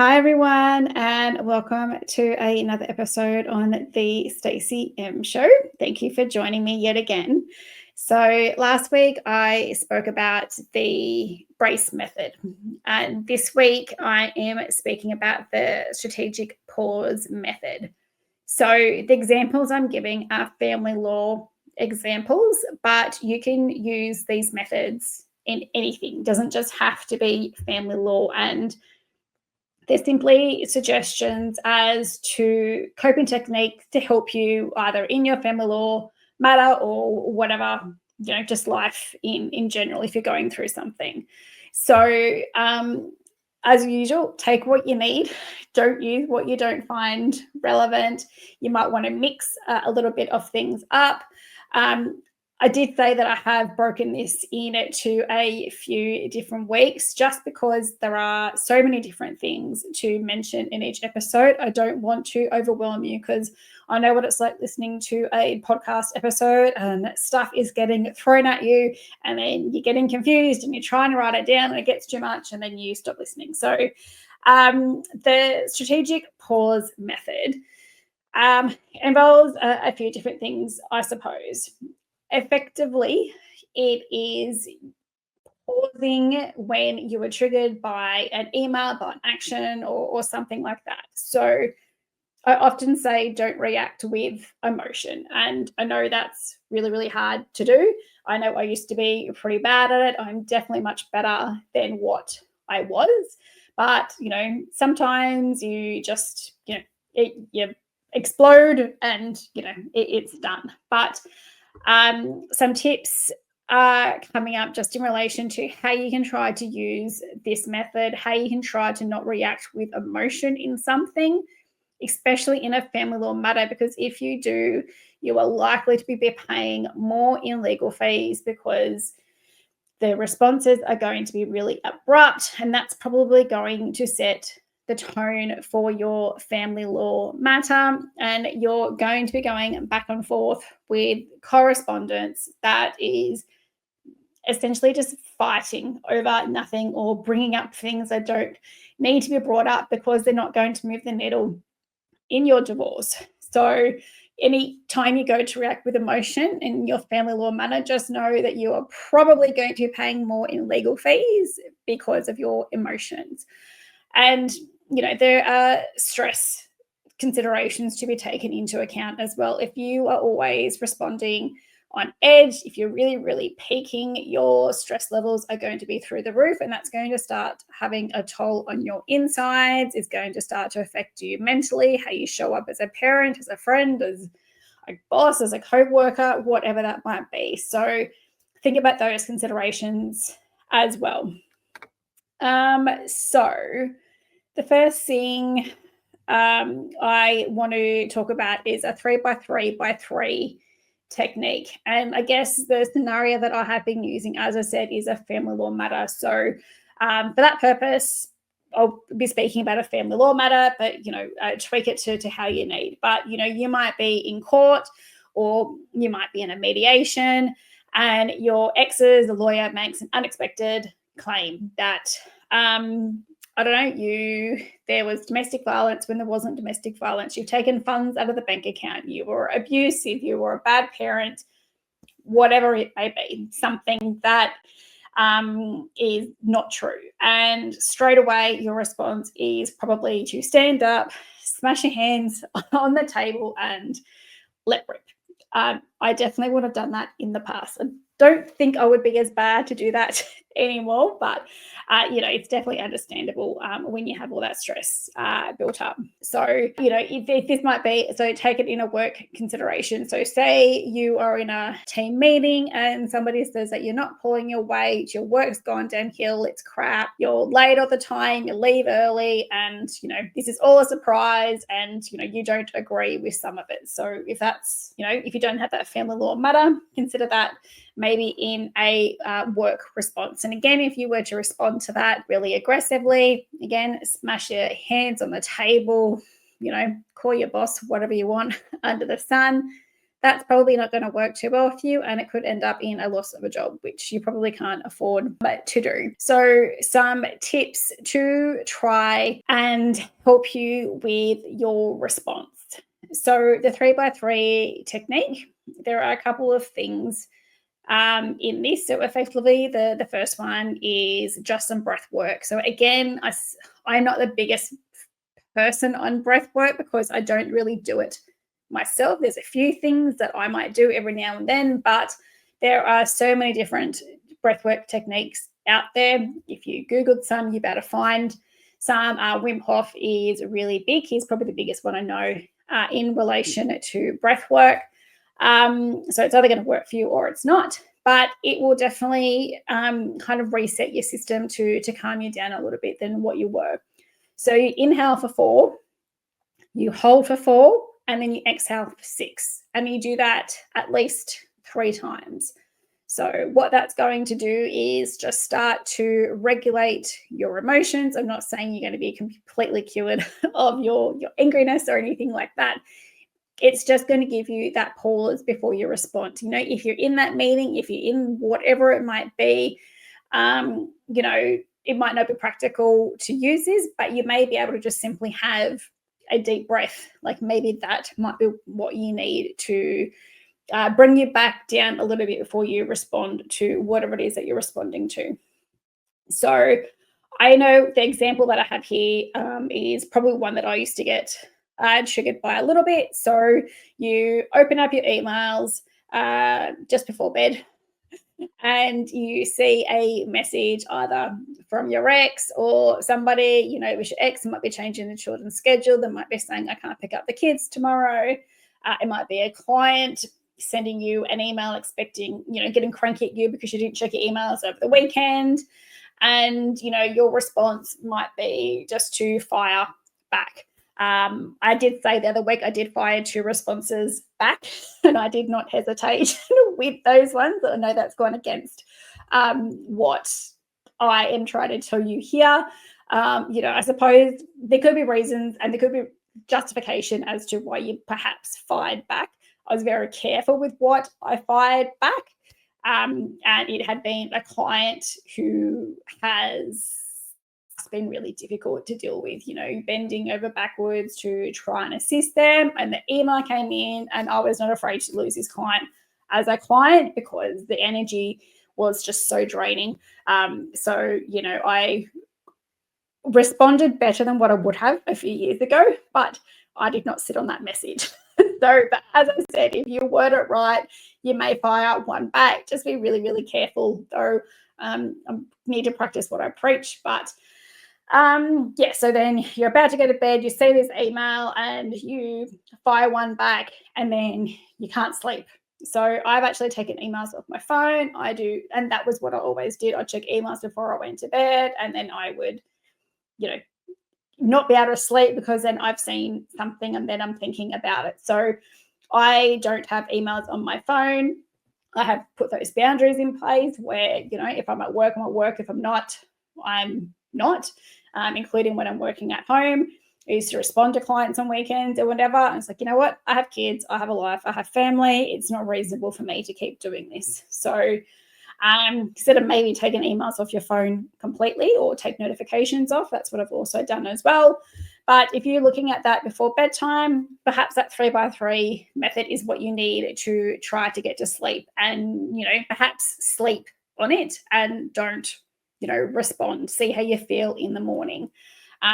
Hi, everyone, and welcome to another episode on the Stacy M Show. Thank you for joining me yet again. So, last week I spoke about the brace method, and this week I am speaking about the strategic pause method. So, the examples I'm giving are family law examples, but you can use these methods in anything. It doesn't just have to be family law, and they're simply suggestions as to coping techniques to help you either in your family law matter or whatever, just life in general if you're going through something. So, as usual, take what you need. Don't use what you don't find relevant. You might want to mix a little bit of things up. Um, I did say that I have broken this into a few different weeks just because there are so many different things to mention in each episode. I don't want to overwhelm you because I know what it's like listening to a podcast episode and stuff is getting thrown at you and then you're getting confused and you're trying to write it down and it gets too much and then you stop listening. So the strategic pause method involves a few different things, I suppose. Effectively, it is pausing when you are triggered by an email, by an action, or something like that. So I often say don't react with emotion. And I know that's really, really hard to do. I know I used to be pretty bad at it. I'm definitely much better than what I was. But, sometimes you just, you explode and, it's done. But some tips are coming up just in relation to how you can try to use this method, how you can try to not react with emotion in something, especially in a family law matter, because if you do, you are likely to be paying more in legal fees because the responses are going to be really abrupt, and that's probably going to set the tone for your family law matter, and you're going to be going back and forth with correspondence that is essentially just fighting over nothing or bringing up things that don't need to be brought up because they're not going to move the needle in your divorce. So any time you go to react with emotion in your family law matter, just know that you are probably going to be paying more in legal fees because of your emotions. And, there are stress considerations to be taken into account as well. If you are always responding on edge, if you're really, really peaking, your stress levels are going to be through the roof, and that's going to start having a toll on your insides. It's going to start to affect you mentally, how you show up as a parent, as a friend, as a boss, as a co-worker, whatever that might be. So think about those considerations as well. So the first thing I want to talk about is a 3x3x3 technique. And I guess the scenario that I have been using, as I said, is a family law matter. So for that purpose, I'll be speaking about a family law matter, but, tweak it to how you need. But, you might be in court or you might be in a mediation and your ex's, the lawyer, makes an unexpected claim that I don't know, there was domestic violence when there wasn't domestic violence. You've taken funds out of the bank account. You were abusive. You were a bad parent, whatever it may be, something that is not true. And straight away, your response is probably to stand up, smash your hands on the table and let rip. I definitely would have done that in the past. I don't think I would be as bad to do that anymore, but it's definitely understandable when you have all that stress built up. So, if this might be, so take it in a work consideration. So say you are in a team meeting and somebody says that you're not pulling your weight, your work's gone downhill, it's crap, you're late all the time, you leave early, and, this is all a surprise, and, you don't agree with some of it. So if that's, if you don't have that family law matter, consider that maybe in a work response. And again, if you were to respond to that really aggressively, again, smash your hands on the table, call your boss, whatever you want under the sun, that's probably not going to work too well for you, and it could end up in a loss of a job, which you probably can't afford to do. So some tips to try and help you with your response. So the 3x3 technique, there are a couple of things in this. So effectively, the first one is just some breath work. So again, I'm not the biggest person on breath work because I don't really do it myself. There's a few things that I might do every now and then, but there are so many different breathwork techniques out there. If you Googled some, you better find some. Wim Hof is really big. He's probably the biggest one I know in relation to breath work. So it's either going to work for you or it's not, but it will definitely kind of reset your system to calm you down a little bit than what you were. So you inhale for 4, you hold for 4, and then you exhale for 6. And you do that at least 3 times. So what that's going to do is just start to regulate your emotions. I'm not saying you're going to be completely cured of your angriness or anything like that. It's just going to give you that pause before you respond. You know, if you're in that meeting, if you're in whatever it might be, you know, it might not be practical to use this, but you may be able to just simply have a deep breath. Like maybe that might be what you need to bring you back down a little bit before you respond to whatever it is that you're responding to. So I know the example that I have here is probably one that I used to get triggered by a little bit. So you open up your emails just before bed, and you see a message either from your ex or somebody, you know, with your ex, might be changing the children's schedule. They might be saying, I can't pick up the kids tomorrow. It might be a client sending you an email expecting, you know, getting cranky at you because you didn't check your emails over the weekend. And, you know, your response might be just to fire back. I did say the other week I did fire 2 responses back, and I did not hesitate with those ones. I know that's gone against what I am trying to tell you here. You know, I suppose there could be reasons and there could be justification as to why you perhaps fired back. I was very careful with what I fired back. And it had been a client who has been really difficult to deal with, you know, bending over backwards to try and assist them. And the email came in, and I was not afraid to lose this client as a client because the energy was just so draining. So, you know, I responded better than what I would have a few years ago, but I did not sit on that message. So, but as I said, if you word it right, you may fire one back. Just be really, really careful, though. I need to practice what I preach, but yeah, so then you're about to go to bed, you see this email and you fire one back, and then you can't sleep. So I've actually taken emails off my phone. I do, and that was what I always did. I'd check emails before I went to bed, and then I would, you know, not be able to sleep because then I've seen something and then I'm thinking about it. So I don't have emails on my phone. I have put those boundaries in place where, you know, if I'm at work, I'm at work. If I'm not, I'm not, including when I'm working at home. I used to respond to clients on weekends or whatever. And it's like, you know what? I have kids. I have a life. I have family. It's not reasonable for me to keep doing this. So instead of maybe taking emails off your phone completely or take notifications off, that's what I've also done as well. But if you're looking at that before bedtime, perhaps that 3x3 method is what you need to try to get to sleep, and, you know, perhaps sleep on it and don't, you know, respond. See how you feel in the morning,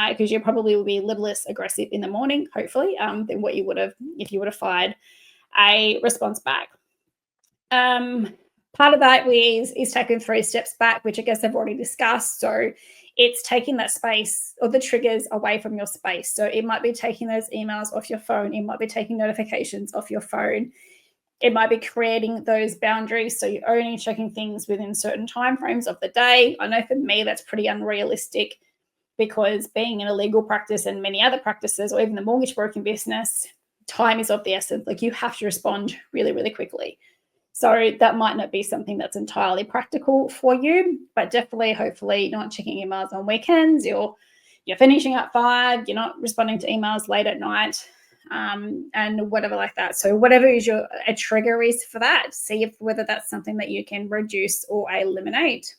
because you probably will be a little less aggressive in the morning, hopefully, than what you would have if you would have fired a response back. Part of that is taking 3 steps back, which I guess I've already discussed. So it's taking that space or the triggers away from your space. So it might be taking those emails off your phone. It might be taking notifications off your phone. It might be creating those boundaries. So you're only checking things within certain timeframes of the day. I know for me, that's pretty unrealistic because being in a legal practice and many other practices, or even the mortgage broking business, time is of the essence. Like you have to respond really, really quickly. So that might not be something that's entirely practical for you, but definitely, hopefully, not checking emails on weekends. You're finishing at 5. You're not responding to emails late at night. and whatever like that. So whatever is a trigger is for that, see whether that's something that you can reduce or eliminate.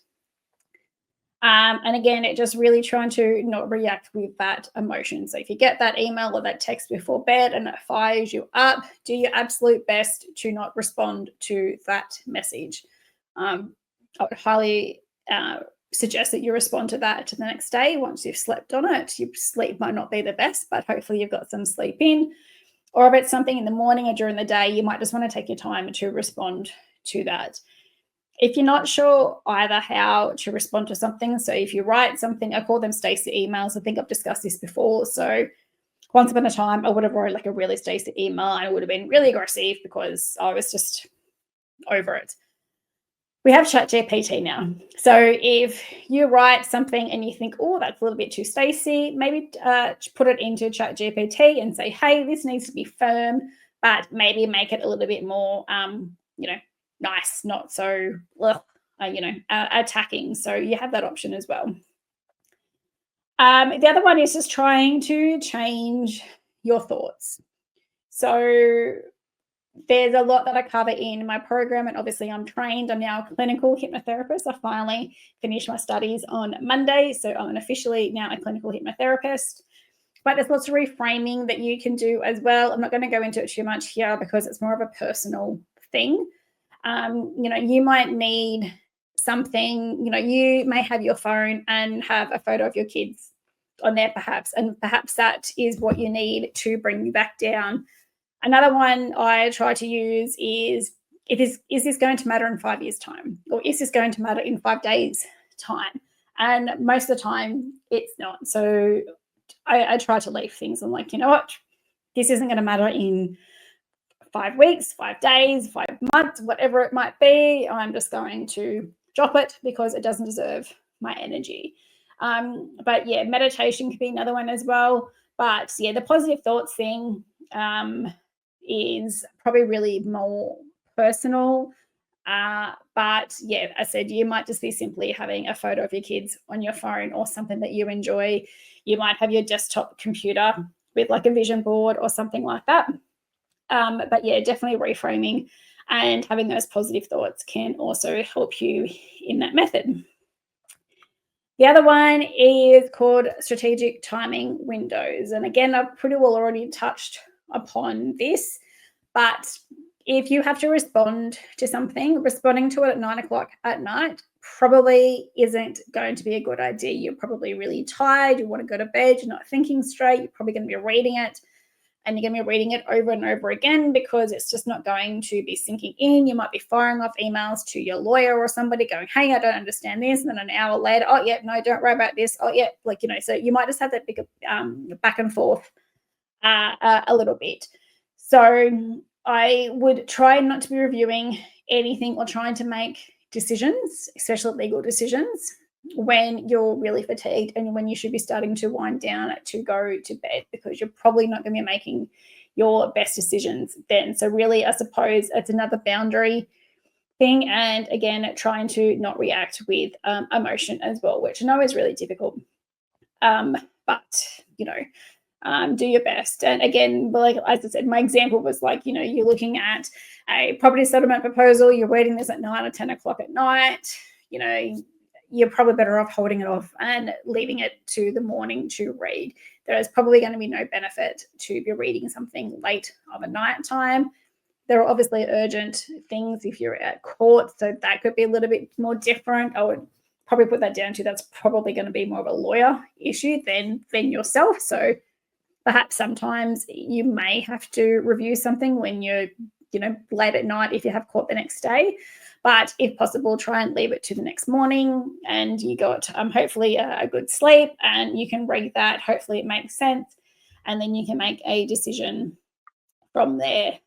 And again, it just really trying to not react with that emotion. So if you get that email or that text before bed and it fires you up, do your absolute best to not respond to that message. I would highly suggest that you respond to that the next day once you've slept on it. Your sleep might not be the best, but hopefully you've got some sleep in. Or if it's something in the morning or during the day, you might just want to take your time to respond to that. If you're not sure either how to respond to something, so if you write something, I call them Stacy emails. I think I've discussed this before. So once upon a time, I would have wrote like a really Stacy email and it would have been really aggressive because I was just over it. We have ChatGPT now. So if you write something and you think, oh, that's a little bit too Stacy, maybe put it into ChatGPT and say, hey, this needs to be firm, but maybe make it a little bit more, nice, not so, attacking. So you have that option as well. The other one is just trying to change your thoughts. So there's a lot that I cover in my program, and obviously I'm trained. I'm now a clinical hypnotherapist. I finally finished my studies on Monday, so I'm officially now a clinical hypnotherapist. But there's lots of reframing that you can do as well. I'm not going to go into it too much here because it's more of a personal thing. You might need something, you may have your phone and have a photo of your kids on there perhaps, and perhaps that is what you need to bring you back down. Another one I try to use is is this going to matter in 5 years' time? Or is this going to matter in 5 days' time? And most of the time it's not. So I try to leave things. I'm like, you know what? This isn't going to matter in 5 weeks, 5 days, 5 months, whatever it might be. I'm just going to drop it because it doesn't deserve my energy. But yeah, meditation could be another one as well. But yeah, the positive thoughts thing is probably really more personal. But yeah, I said you might just be simply having a photo of your kids on your phone or something that you enjoy. You might have your desktop computer with like a vision board or something like that. But yeah, definitely reframing and having those positive thoughts can also help you in that method. The other one is called strategic timing windows. And again, I've pretty well already touched upon this, but if you have to respond to something, responding to it at 9 o'clock at night probably isn't going to be a good idea. You're probably really tired. You want to go to bed. You're not thinking straight. You're probably going to be reading it. And you're going to be reading it over and over again because it's just not going to be sinking in. You might be firing off emails to your lawyer or somebody going, hey, I don't understand this. And then an hour later, oh, yeah, no, don't worry about this. Oh, yeah, so you might just have that big back and forth a little bit. So I would try not to be reviewing anything or trying to make decisions, especially legal decisions, when you're really fatigued and when you should be starting to wind down to go to bed, because you're probably not going to be making your best decisions then. So really, I suppose it's another boundary thing. And again, trying to not react with emotion as well, which I know is really difficult. But, do your best. And again, like as I said, my example was like, you're looking at a property settlement proposal, you're reading this at 9 or 10 o'clock at night, you're probably better off holding it off and leaving it to the morning to read. There is probably going to be no benefit to be reading something late of a night time. There are obviously urgent things if you're at court, so that could be a little bit more different. I would probably put that down to that's probably going to be more of a lawyer issue than yourself. So perhaps sometimes you may have to review something when you're, late at night if you have court the next day. But if possible, try and leave it to the next morning and you got hopefully a good sleep and you can read that. Hopefully it makes sense. And then you can make a decision from there.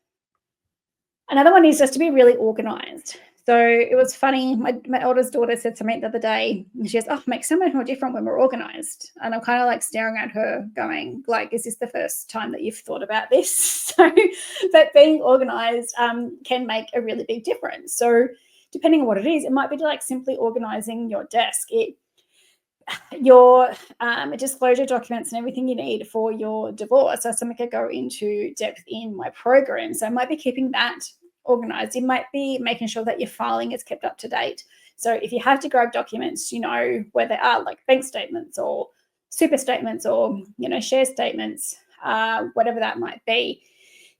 Another one is just to be really organized. So it was funny. My oldest daughter said to me the other day, she goes, oh, it makes so much more different when we're organized. And I'm kind of like staring at her going, like, is this the first time that you've thought about this? So that being organized can make a really big difference. So depending on what it is, it might be like simply organizing your desk. your disclosure documents and everything you need for your divorce. So something I could go into depth in my program. So I might be keeping that organized. You might be making sure that your filing is kept up to date. So if you have to grab documents, you know where they are, like bank statements or super statements or, you know, share statements, whatever that might be.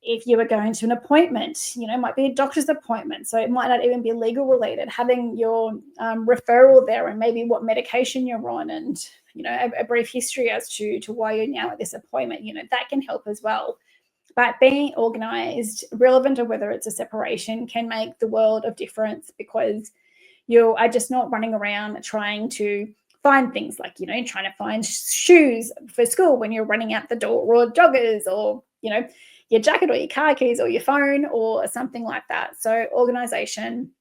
If you were going to an appointment, you know, it might be a doctor's appointment. So it might not even be legal related. Having your referral there and maybe what medication you're on and, you know, a brief history as to why you're now at this appointment, you know, that can help as well. But being organized, relevant to whether it's a separation, can make the world of difference because you are just not running around trying to find things like, you know, trying to find shoes for school when you're running out the door or joggers or, you know, your jacket or your car keys or your phone or something like that. So organization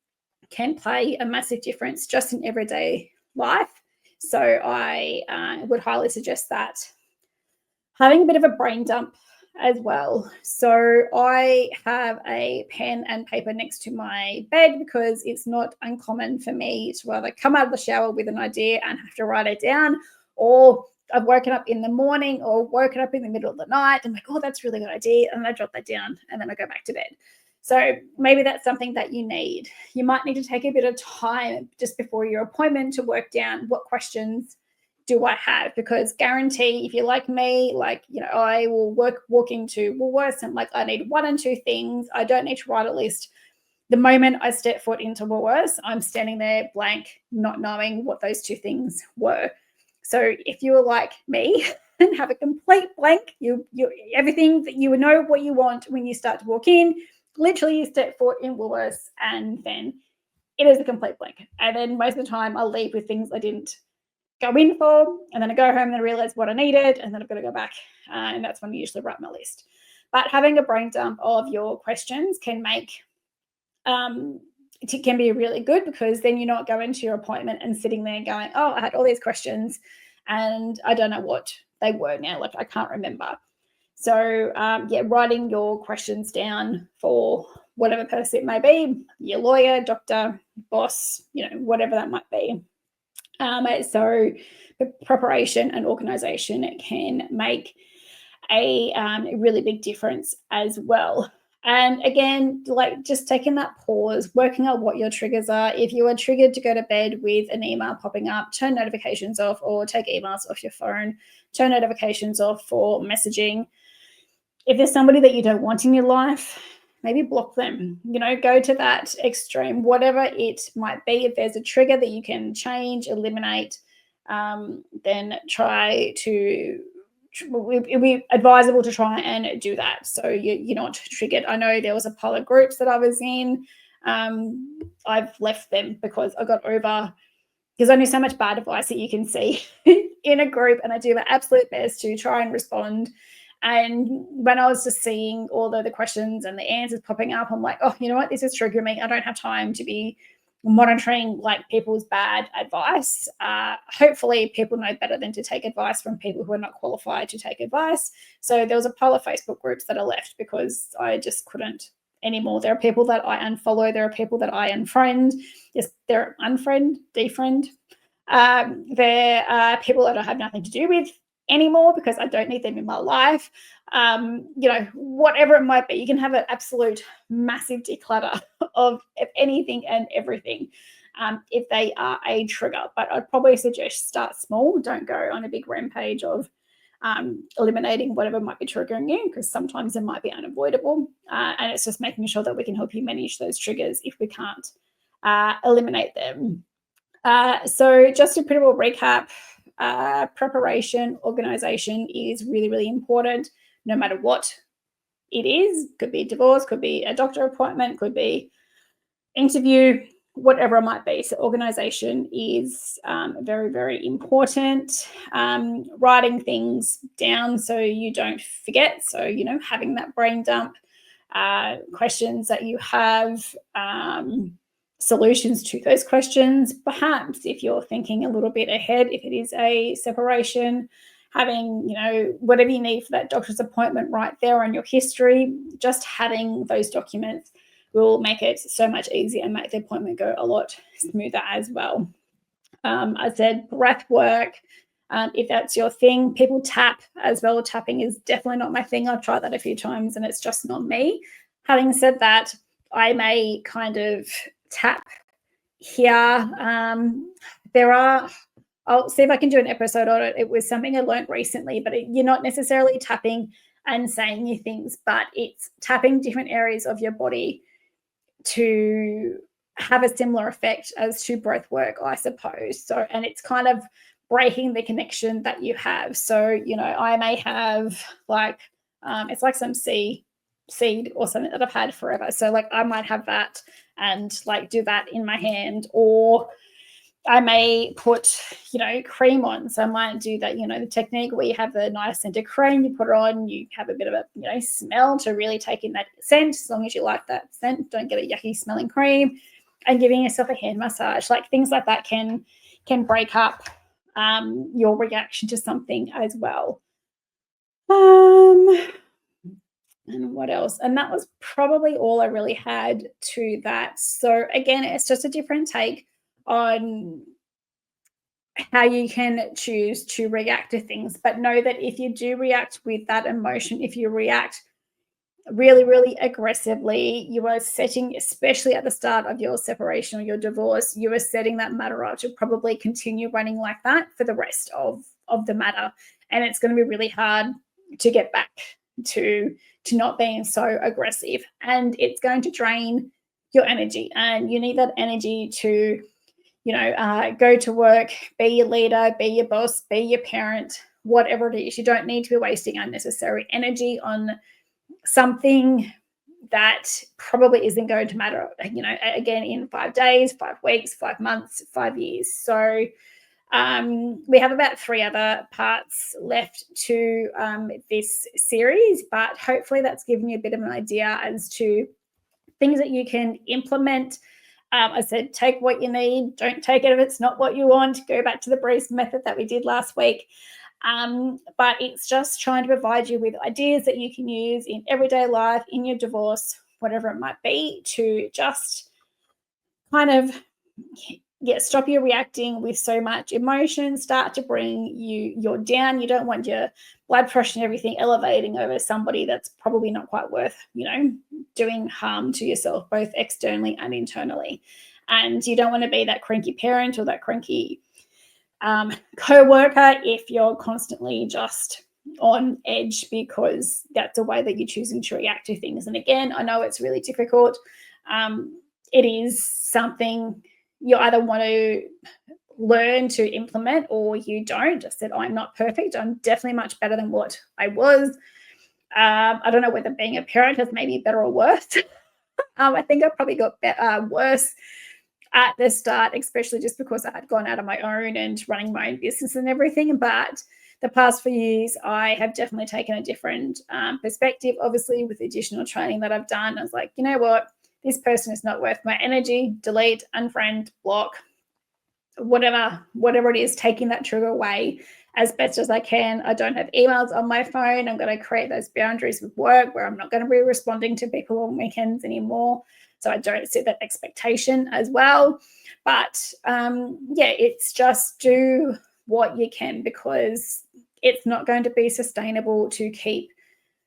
can play a massive difference just in everyday life. So I would highly suggest that. Having a bit of a brain dump as well. So I have a pen and paper next to my bed because it's not uncommon for me to either come out of the shower with an idea and have to write it down, or I've woken up in the morning or woken up in the middle of the night. I'm like, oh, that's a really good idea. And I jot that down and then I go back to bed. So maybe that's something that you need. You might need to take a bit of time just before your appointment to work down what questions do I have, because guarantee if you're like me, like, you know, I will walk into Woolworths and like I need one and two things. I don't need to write a list. The moment I step foot into Woolworths, I'm standing there blank, not knowing what those two things were. So if you were like me and have a complete blank, you everything that you would know what you want when you start to walk in, literally you step foot in Woolworths and then it is a complete blank. And then most of the time I'll leave with things I didn't go in for, and then I go home and I realize what I needed, and then I've got to go back, and that's when I usually write my list. But having a brain dump of your questions can make it can be really good, because then you're not going to your appointment and sitting there going, oh, I had all these questions and I don't know what they were now, like I can't remember. So yeah, writing your questions down for whatever person it may be, your lawyer, doctor, boss, you know, whatever that might be. So the preparation and organization can make a really big difference as well. And again, like just taking that pause, working out what your triggers are. If you are triggered to go to bed with an email popping up, turn notifications off or take emails off your phone, turn notifications off for messaging. If there's somebody that you don't want in your life, maybe block them, you know, go to that extreme, whatever it might be. If there's a trigger that you can change, eliminate, then try to, it'd be advisable to try and do that. So you're not triggered. I know there was a pile of groups that I was in. I've left them because I got over, because I knew so much bad advice that you can see in a group, and I do my absolute best to try and respond. And when I was just seeing all the questions and the answers popping up, I'm like, oh, you know what? This is triggering me. I don't have time to be monitoring like people's bad advice. Hopefully people know better than to take advice from people who are not qualified to take advice. So there was a pile of Facebook groups that I left because I just couldn't anymore. There are people that I unfollow. There are people that I unfriend. Yes, they're unfriend, defriend. There are people that I have nothing to do with anymore because I don't need them in my life. You know, whatever it might be, you can have an absolute massive declutter of anything and everything if they are a trigger. But I'd probably suggest start small. Don't go on a big rampage of eliminating whatever might be triggering you, because sometimes it might be unavoidable. And it's just making sure that we can help you manage those triggers if we can't eliminate them. So just a pretty well recap, preparation, organization is really, really important no matter what it is. Could be divorce, could be a doctor appointment, could be interview, whatever it might be. So organization is very, very important. Writing things down so you don't forget. So, you know, having that brain dump, questions that you have, solutions to those questions. Perhaps if you're thinking a little bit ahead, if it is a separation, having, you know, whatever you need for that doctor's appointment right there on your history, just having those documents will make it so much easier and make the appointment go a lot smoother as well. I said breath work. If that's your thing, people tap as well. Tapping is definitely not my thing. I've tried that a few times and it's just not me. Having said that, I may kind of tap here. There are, I'll see if I can do an episode on it. It was something I learned recently, but you're not necessarily tapping and saying new things, but it's tapping different areas of your body to have a similar effect as to breath work, I suppose. So, and it's kind of breaking the connection that you have. So, I may have like, it's like some seed or something that I've had forever. So, like, I might have that and like do that in my hand, or I may put, cream on. So I might do that, the technique where you have the nice scented cream, you put it on, you have a bit of a, smell to really take in that scent. As long as you like that scent, don't get a yucky smelling cream, and giving yourself a hand massage. Like things like that can break up your reaction to something as well. And what else? And that was probably all I really had to that. So again, it's just a different take on how you can choose to react to things. But know that if you do react with that emotion, if you react really, really aggressively, you are setting, especially at the start of your separation or your divorce, you are setting that matter up to probably continue running like that for the rest of the matter. And it's going to be really hard to get back to not being so aggressive. And it's going to drain your energy. And you need that energy to go to work, be your leader, be your boss, be your parent, whatever it is. You don't need to be wasting unnecessary energy on something that probably isn't going to matter, again, in 5 days, 5 weeks, 5 months, 5 years. So we have about 3 other parts left to this series, but hopefully that's given you a bit of an idea as to things that you can implement. I said, take what you need. Don't take it if it's not what you want. Go back to the Breeze method that we did last week. But it's just trying to provide you with ideas that you can use in everyday life, in your divorce, whatever it might be, to just kind of stop you reacting with so much emotion, start to bring you're down. You don't want your blood pressure and everything elevating over somebody that's probably not quite worth, doing harm to yourself, both externally and internally. And you don't want to be that cranky parent or that cranky co-worker if you're constantly just on edge, because that's a way that you're choosing to react to things. And again, I know it's really difficult. It is something you either want to learn to implement or you don't. I said, I'm not perfect. I'm definitely much better than what I was. I don't know whether being a parent has made me better or worse. I think I probably got worse at the start, especially just because I had gone out on my own and running my own business and everything. But the past few years, I have definitely taken a different perspective, obviously, with the additional training that I've done. I was like, you know what? This person is not worth my energy. Delete, unfriend, block, whatever it is, taking that trigger away as best as I can. I don't have emails on my phone. I'm going to create those boundaries with work where I'm not going to be responding to people on weekends anymore. So I don't set that expectation as well. But it's just do what you can, because it's not going to be sustainable to keep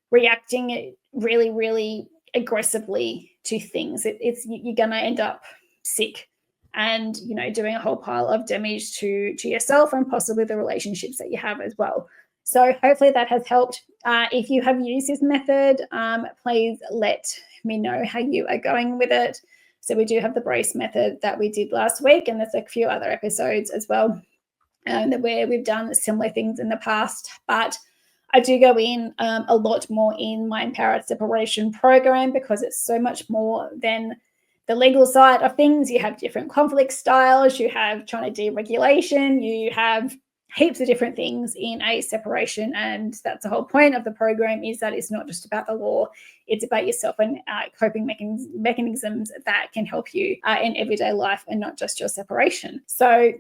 reacting really, really aggressively to things. You're going to end up sick and doing a whole pile of damage to yourself and possibly the relationships that you have as well. So hopefully that has helped. If you have used this method, please let me know how you are going with it. So we do have the brace method that we did last week, and there's a few other episodes as well where we've done similar things in the past. But I do go in a lot more in my Empowered Separation program, because it's so much more than the legal side of things. You have different conflict styles, you have trying to deregulation, you have heaps of different things in a separation. And that's the whole point of the program, is that it's not just about the law, it's about yourself and coping mechanisms that can help you in everyday life and not just your separation. So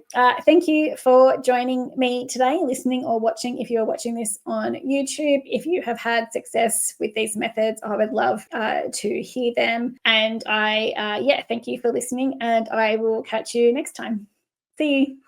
thank you for joining me today, listening or watching. If you're watching this on YouTube, if you have had success with these methods, I would love to hear them. And thank you for listening, and I will catch you next time. See you.